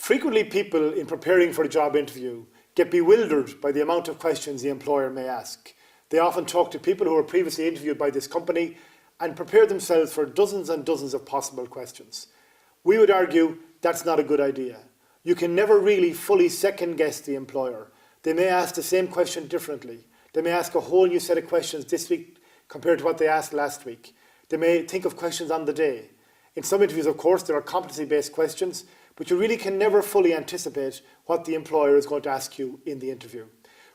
Frequently, people in preparing for a job interview get bewildered by the amount of questions the employer may ask. They often talk to people who were previously interviewed by this company and prepare themselves for dozens and dozens of possible questions. We would argue that's not a good idea. You can never really fully second guess the employer. They may ask the same question differently. They may ask a whole new set of questions this week compared to what they asked last week. They may think of questions on the day. In some interviews, of course, there are competency-based questions, but you really can never fully anticipate what the employer is going to ask you in the interview.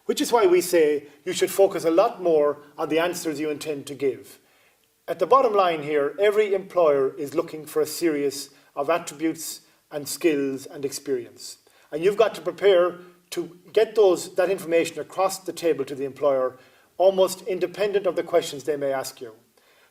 Which is why we say you should focus a lot more on the answers you intend to give. At the bottom line here, every employer is looking for a series of attributes and skills and experience. And you've got to prepare to get that information across the table to the employer, almost independent of the questions they may ask you.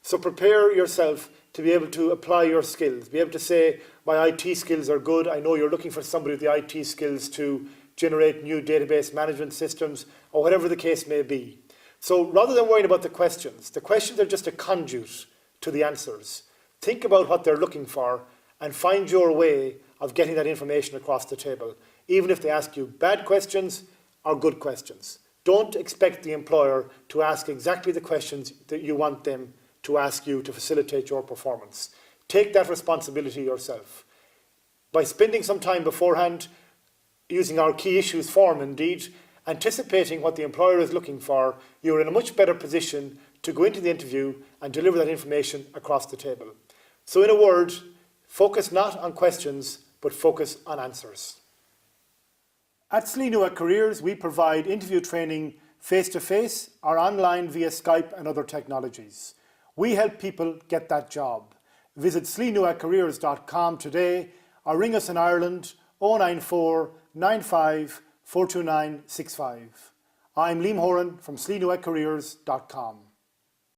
So prepare yourself to be able to apply your skills, be able to say, my IT skills are good. I know you're looking for somebody with the IT skills to generate new database management systems, or whatever the case may be. So rather than worrying about the questions are just a conduit to the answers. Think about what they're looking for and find your way of getting that information across the table, even if they ask you bad questions or good questions. Don't expect the employer to ask exactly the questions that you want them to ask you to facilitate your performance. Take that responsibility yourself. By spending some time beforehand, using our key issues form indeed, anticipating what the employer is looking for, you're in a much better position to go into the interview and deliver that information across the table. So in a word, focus not on questions, but focus on answers. At Sleenua Careers, we provide interview training face-to-face or online via Skype and other technologies. We help people get that job. Visit sleenuacareers.com today or ring us in Ireland 094 95 429 65. I'm Liam Horan from sleenuacareers.com.